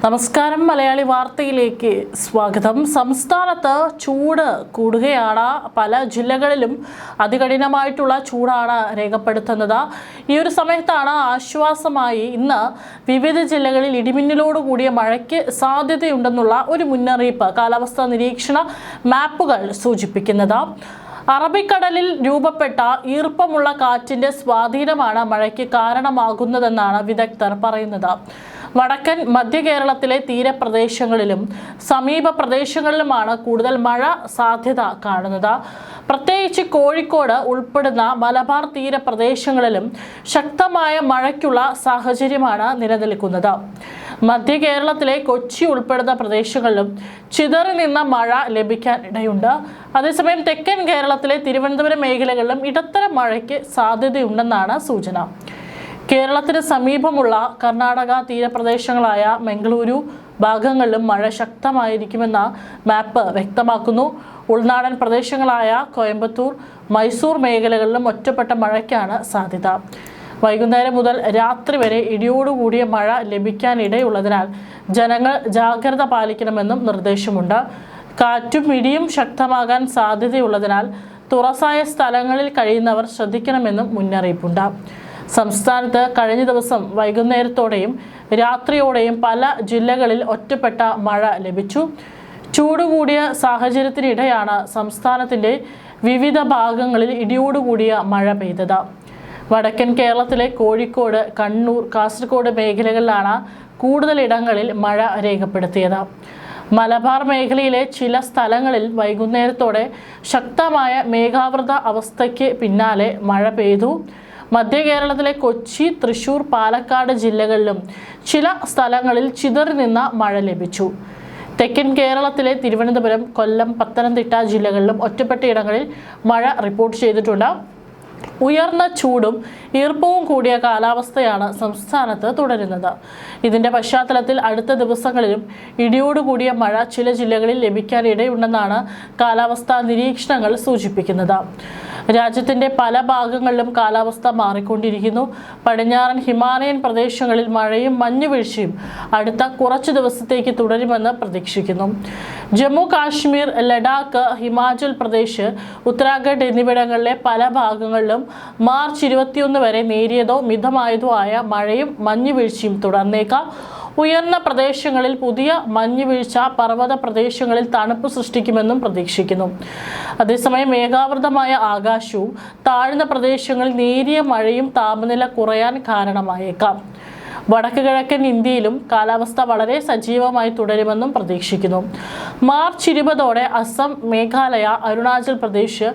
നമസ്കാരം മലയാളി വാർത്തയിലേക്ക് സ്വാഗതം. സംസ്ഥാനത്ത് ചൂട് കൂടുകയാണ്. പല ജില്ലകളിലും അതികഠിനമായിട്ടുള്ള ചൂടാണ് രേഖപ്പെടുത്തുന്നത്. ഈ ഒരു സമയത്താണ് ആശ്വാസമായി ഇന്ന് വിവിധ ജില്ലകളിൽ ഇടിമിന്നലോട് കൂടിയ മഴയ്ക്ക് സാധ്യതയുണ്ടെന്നുള്ള ഒരു മുന്നറിയിപ്പ് കാലാവസ്ഥാ നിരീക്ഷണ മാപ്പുകൾ സൂചിപ്പിക്കുന്നത്. അറബിക്കടലിൽ രൂപപ്പെട്ട ഈർപ്പമുള്ള കാറ്റിന്റെ സ്വാധീനമാണ് മഴയ്ക്ക് കാരണമാകുന്നതെന്നാണ് വിദഗ്ധർ പറയുന്നത്. വടക്കൻ മധ്യ കേരളത്തിലെ തീരപ്രദേശങ്ങളിലും സമീപ പ്രദേശങ്ങളിലുമാണ് കൂടുതൽ മഴ സാധ്യത കാണുന്നത്. പ്രത്യേകിച്ച് കോഴിക്കോട് ഉൾപ്പെടുന്ന മലബാർ തീരപ്രദേശങ്ങളിലും ശക്തമായ മഴയ്ക്കുള്ള സാഹചര്യമാണ് നിലനിൽക്കുന്നത്. മധ്യ കേരളത്തിലെ കൊച്ചി ഉൾപ്പെടുന്ന പ്രദേശങ്ങളിലും ചിതറി നിന്ന മഴ ലഭിക്കാൻ ഇടയുണ്ട്. അതേസമയം തെക്കൻ കേരളത്തിലെ തിരുവനന്തപുരം മേഖലകളിലും ഇടത്തരം മഴയ്ക്ക് സാധ്യതയുണ്ടെന്നാണ് സൂചന. കേരളത്തിന് സമീപമുള്ള കർണാടക തീരപ്രദേശങ്ങളായ മംഗളൂരു ഭാഗങ്ങളിലും മഴ ശക്തമായിരിക്കുമെന്ന മാപ്പ് വ്യക്തമാക്കുന്നു. ഉൾനാടൻ പ്രദേശങ്ങളായ കോയമ്പത്തൂർ, മൈസൂർ മേഖലകളിലും ഒറ്റപ്പെട്ട മഴയ്ക്കാണ് സാധ്യത. വൈകുന്നേരം മുതൽ രാത്രി വരെ ഇടിയോടുകൂടിയ മഴ ലഭിക്കാനിടയുള്ളതിനാൽ ജനങ്ങൾ ജാഗ്രത പാലിക്കണമെന്നും നിർദ്ദേശമുണ്ട്. കാറ്റും ഇടിയും ശക്തമാകാൻ സാധ്യതയുള്ളതിനാൽ തുറസായ സ്ഥലങ്ങളിൽ കഴിയുന്നവർ ശ്രദ്ധിക്കണമെന്നും മുന്നറിയിപ്പുണ്ട്. സംസ്ഥാനത്ത് കഴിഞ്ഞ ദിവസം വൈകുന്നേരത്തോടെയും രാത്രിയോടെയും പല ജില്ലകളിൽ ഒറ്റപ്പെട്ട മഴ ലഭിച്ചു. ചൂടുകൂടിയ സാഹചര്യത്തിനിടെയാണ് സംസ്ഥാനത്തിൻ്റെ വിവിധ ഭാഗങ്ങളിൽ ഇടിയോടുകൂടിയ മഴ പെയ്തത്. വടക്കൻ കേരളത്തിലെ കോഴിക്കോട്, കണ്ണൂർ, കാസർഗോഡ് മേഖലകളിലാണ് കൂടുതലിടങ്ങളിൽ മഴ രേഖപ്പെടുത്തിയത്. മലബാർ മേഖലയിലെ ചില സ്ഥലങ്ങളിൽ വൈകുന്നേരത്തോടെ ശക്തമായ മേഘാവൃത അവസ്ഥയ്ക്ക് പിന്നാലെ മഴ പെയ്തു. മധ്യ കേരളത്തിലെ കൊച്ചി, തൃശൂർ, പാലക്കാട് ജില്ലകളിലും ചില സ്ഥലങ്ങളിൽ ചിതറി നിന്ന മഴ ലഭിച്ചു. തെക്കൻ കേരളത്തിലെ തിരുവനന്തപുരം, കൊല്ലം, പത്തനംതിട്ട ജില്ലകളിലും ഒറ്റപ്പെട്ട ഇടങ്ങളിൽ മഴ റിപ്പോർട്ട് ചെയ്തിട്ടുണ്ട്. ഉയർന്ന ചൂടും ഈർപ്പവും കൂടിയ കാലാവസ്ഥയാണ് സംസ്ഥാനത്ത് തുടരുന്നത്. ഇതിന്റെ പശ്ചാത്തലത്തിൽ അടുത്ത ദിവസങ്ങളിലും ഇടിയോടുകൂടിയ മഴ ചില ജില്ലകളിൽ ലഭിക്കാനിടയുണ്ടെന്നാണ് കാലാവസ്ഥാ നിരീക്ഷണങ്ങൾ സൂചിപ്പിക്കുന്നത്. രാജ്യത്തിന്റെ പല ഭാഗങ്ങളിലും കാലാവസ്ഥ മാറിക്കൊണ്ടിരിക്കുന്നു. പടിഞ്ഞാറൻ ഹിമാലയൻ പ്രദേശങ്ങളിൽ മഴയും മഞ്ഞുവീഴ്ചയും അടുത്ത കുറച്ചു ദിവസത്തേക്ക് തുടരുമെന്ന് പ്രതീക്ഷിക്കുന്നു. ജമ്മു കാശ്മീർ, ലഡാക്ക്, ഹിമാചൽ പ്രദേശ്, ഉത്തരാഖണ്ഡ് എന്നിവിടങ്ങളിലെ പല ഭാഗങ്ങളിലും മാർച്ച് 21 വരെ നേരിയതോ മിതമായതോ ആയ മഴയും മഞ്ഞുവീഴ്ചയും തുടർന്നേക്കാം. ഉയർന്ന പ്രദേശങ്ങളിൽ പുതിയ മഞ്ഞുവീഴ്ച പർവ്വത പ്രദേശങ്ങളിൽ തണുപ്പ് സൃഷ്ടിക്കുമെന്നും പ്രതീക്ഷിക്കുന്നു. അതേസമയം മേഘാവൃതമായ ആകാശവും താഴ്ന്ന പ്രദേശങ്ങളിൽ നേരിയ മഴയും താപനില കുറയാൻ കാരണമായേക്കാം. വടക്ക് കിഴക്കൻ ഇന്ത്യയിലും കാലാവസ്ഥ വളരെ സജീവമായി തുടരുമെന്നും പ്രതീക്ഷിക്കുന്നു. മാർച്ച് 20ഓടെ അസം, മേഘാലയ, അരുണാചൽ പ്രദേശ്,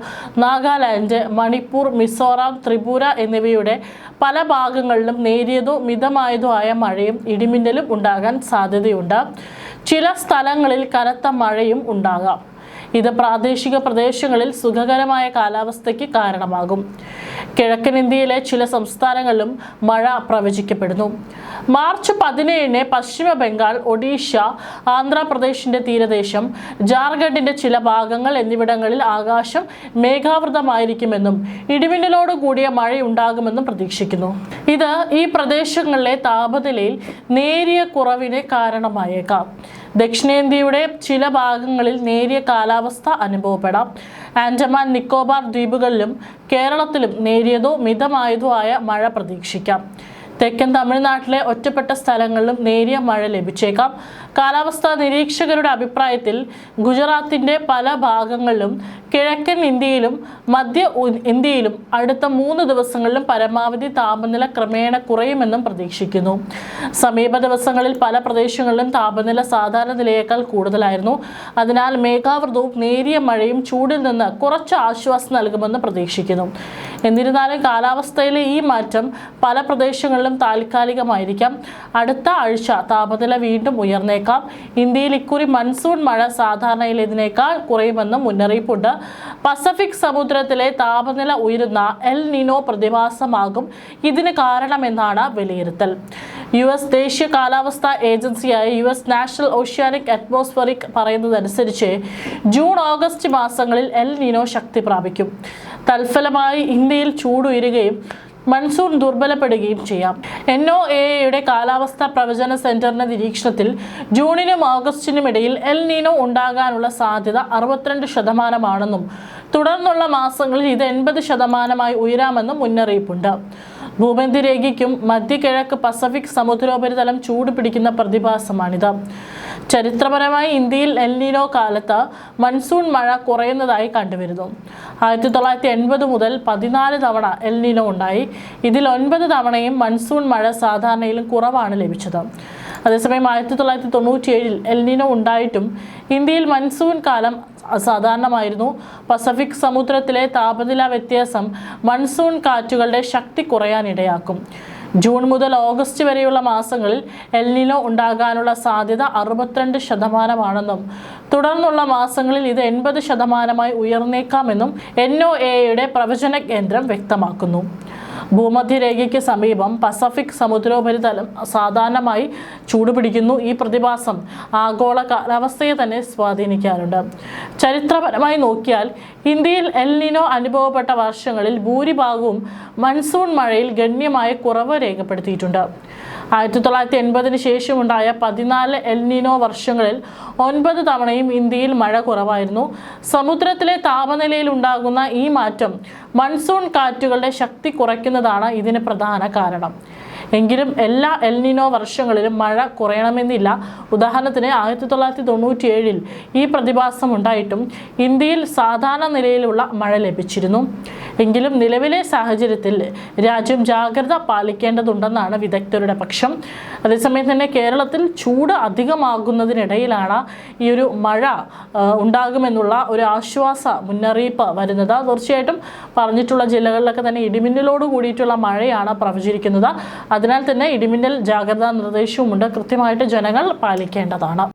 നാഗാലാൻഡ്, മണിപ്പൂർ, മിസോറാം, ത്രിപുര എന്നിവയുടെ പല ഭാഗങ്ങളിലും നേരിയതോ മിതമായതോ ആയ മഴയും ഇടിമിന്നലും ഉണ്ടാകാൻ സാധ്യതയുണ്ട്. ചില സ്ഥലങ്ങളിൽ കനത്ത മഴയും ഉണ്ടാകാം. ഇത് പ്രാദേശിക പ്രദേശങ്ങളിൽ സുഖകരമായ കാലാവസ്ഥയ്ക്ക് കാരണമാകും. കിഴക്കൻ ഇന്ത്യയിലെ ചില സംസ്ഥാനങ്ങളിലും മഴ പ്രവചിക്കപ്പെടുന്നു. മാർച്ച് 17 പശ്ചിമ ബംഗാൾ, ഒഡീഷ, ആന്ധ്രാപ്രദേശിന്റെ തീരദേശം, ജാർഖണ്ഡിന്റെ ചില ഭാഗങ്ങൾ എന്നിവിടങ്ങളിൽ ആകാശം മേഘാവൃതമായിരിക്കുമെന്നും ഇടിമിന്നലോട് കൂടിയ മഴയുണ്ടാകുമെന്നും പ്രതീക്ഷിക്കുന്നു. ഇത് ഈ പ്രദേശങ്ങളിലെ താപനിലയിൽ നേരിയ കുറവിന് കാരണമായേക്കാം. ദക്ഷിണേന്ത്യയുടെ ചില ഭാഗങ്ങളിൽ നേരിയ കാലാവസ്ഥ അനുഭവപ്പെടാം. ആൻഡമാൻ നിക്കോബാർ ദ്വീപുകളിലും കേരളത്തിലും നേരിയതോ മിതമായതോ ആയ മഴ പ്രതീക്ഷിക്കാം. തെക്കൻ തമിഴ്നാട്ടിലെ ഒറ്റപ്പെട്ട സ്ഥലങ്ങളിലും നേരിയ മഴ ലഭിച്ചേക്കാം. കാലാവസ്ഥാ നിരീക്ഷകരുടെ അഭിപ്രായത്തിൽ ഗുജറാത്തിന്റെ പല ഭാഗങ്ങളിലും കിഴക്കൻ ഇന്ത്യയിലും മധ്യ ഇന്ത്യയിലും അടുത്ത 3 ദിവസങ്ങളിലും പരമാവധി താപനില ക്രമേണ കുറയുമെന്നും പ്രതീക്ഷിക്കുന്നു. സമീപ ദിവസങ്ങളിൽ പല പ്രദേശങ്ങളിലും താപനില സാധാരണ നിലയേക്കാൾ കൂടുതലായിരുന്നു. അതിനാൽ മേഘാവൃതവും നേരിയ മഴയും ചൂടിൽ നിന്ന് കുറച്ച് ആശ്വാസം നൽകുമെന്ന് പ്രതീക്ഷിക്കുന്നു. എന്നിരുന്നാലും കാലാവസ്ഥയിലെ ഈ മാറ്റം പല പ്രദേശങ്ങളിലും താൽക്കാലികമായിരിക്കാം. അടുത്ത ആഴ്ച താപനില വീണ്ടും ഉയർന്നേക്കാം. ഇന്ത്യയിൽ ഇക്കുറി മൺസൂൺ മഴ സാധാരണയിലേതിനേക്കാൾ കുറയുമെന്നും മുന്നറിയിപ്പുണ്ട്. പസഫിക് സമുദ്രത്തിലെ താപനില ഉയരുന്ന എൽ നിനോ പ്രതിഭാസമാകും ഇതിന് കാരണമെന്നാണ് വിലയിരുത്തൽ. US ദേശീയ കാലാവസ്ഥാ ഏജൻസിയായ US നാഷണൽ ഓഷ്യാനിക് അറ്റ്മോസ്ഫറിക് പറയുന്നതനുസരിച്ച് ജൂൺ, ഓഗസ്റ്റ് മാസങ്ങളിൽ എൽ നിനോ ശക്തി പ്രാപിക്കും. തൽഫലമായി ഇന്ത്യയിൽ ചൂടുയരുകയും മൺസൂൺ ദുർബലപ്പെടുകയും ചെയ്യാം. NOAA കാലാവസ്ഥാ പ്രവചന സെന്ററിന്റെ നിരീക്ഷണത്തിൽ ജൂണിനും ഓഗസ്റ്റിനും ഇടയിൽ എൽ നീനോ ഉണ്ടാകാനുള്ള സാധ്യത 62%, തുടർന്നുള്ള മാസങ്ങളിൽ ഇത് 80% ഉയരാമെന്നും മുന്നറിയിപ്പുണ്ട്. ഭൂമധ്യരേഖയ്ക്കും മധ്യകിഴക്ക് പസഫിക് സമുദ്രോപരിതലം ചൂട് പിടിക്കുന്ന പ്രതിഭാസമാണിത്. ചരിത്രപരമായി ഇന്ത്യയിൽ എൽ നീനോ കാലത്ത് മൺസൂൺ മഴ കുറയുന്നതായി കണ്ടുവരുന്നു. 1980 മുതൽ 14 തവണ എൽ നീനോ ഉണ്ടായി. ഇതിൽ 9 തവണയും മൺസൂൺ മഴ സാധാരണയിലും കുറവാണ് ലഭിച്ചത്. അതേസമയം 1997 എൽ നീനോ ഉണ്ടായിട്ടും ഇന്ത്യയിൽ മൺസൂൺ കാലം അസാധാരണമായിരുന്നു. പസഫിക് സമുദ്രത്തിലെ താപനില വ്യത്യാസം മൺസൂൺ കാറ്റുകളുടെ ശക്തി കുറയാനിടയാക്കും. ജൂൺ മുതൽ ഓഗസ്റ്റ് വരെയുള്ള മാസങ്ങളിൽ എൽ നീനോ ഉണ്ടാകാനുള്ള സാധ്യത 62%, തുടർന്നുള്ള മാസങ്ങളിൽ ഇത് 80% ഉയർന്നേക്കാമെന്നും NOAA പ്രവചന കേന്ദ്രം വ്യക്തമാക്കുന്നു. ഭൂമധ്യരേഖയ്ക്ക് സമീപം പസഫിക് സമുദ്രോപരിതലം സാധാരണമായി ചൂടുപിടിക്കുന്നു. ഈ പ്രതിഭാസം ആഗോള കാലാവസ്ഥയെ തന്നെ സ്വാധീനിക്കാറുണ്ട്. ചരിത്രപരമായി നോക്കിയാൽ ഇന്ത്യയിൽ എൽ നീനോ അനുഭവപ്പെട്ട വർഷങ്ങളിൽ ഭൂരിഭാഗവും മൺസൂൺ മഴയിൽ ഗണ്യമായ കുറവ് രേഖപ്പെടുത്തിയിട്ടുണ്ട്. 1980 ശേഷമുണ്ടായ 14 എൽ നീനോ വർഷങ്ങളിൽ 9 തവണയും ഇന്ത്യയിൽ മഴ കുറവായിരുന്നു. സമുദ്രത്തിലെ താപനിലയിൽ ഉണ്ടാകുന്ന ഈ മാറ്റം മൺസൂൺ കാറ്റുകളുടെ ശക്തി കുറയ്ക്കുന്നതാണ് ഇതിന് പ്രധാന കാരണം. എങ്കിലും എല്ലാ എൽ നീനോ വർഷങ്ങളിലും മഴ കുറയണമെന്നില്ല. ഉദാഹരണത്തിന് 1997 ഈ പ്രതിഭാസം ഉണ്ടായിട്ടും ഇന്ത്യയിൽ സാധാരണ നിലയിലുള്ള മഴ ലഭിച്ചിരുന്നു. എങ്കിലും നിലവിലെ സാഹചര്യത്തിൽ രാജ്യം ജാഗ്രത പാലിക്കേണ്ടതുണ്ടെന്നാണ് വിദഗ്ധരുടെ പക്ഷം. അതേസമയം തന്നെ കേരളത്തിൽ ചൂട് അധികമാകുന്നതിനിടയിലാണ് ഈ ഒരു മഴ ഉണ്ടാകുമെന്നുള്ള ഒരു ആശ്വാസ മുന്നറിയിപ്പ് വരുന്നത്. തീർച്ചയായിട്ടും പറഞ്ഞിട്ടുള്ള ജില്ലകളിലൊക്കെ തന്നെ ഇടിമിന്നലോട് കൂടിയിട്ടുള്ള മഴയാണ് പ്രവചിക്കുന്നത്. അതിനാൽ തന്നെ ഇടിമിന്നൽ ജാഗ്രതാ നിർദ്ദേശവുമുണ്ട്. കൃത്യമായിട്ട് ജനങ്ങൾ പാലിക്കേണ്ടതാണ്.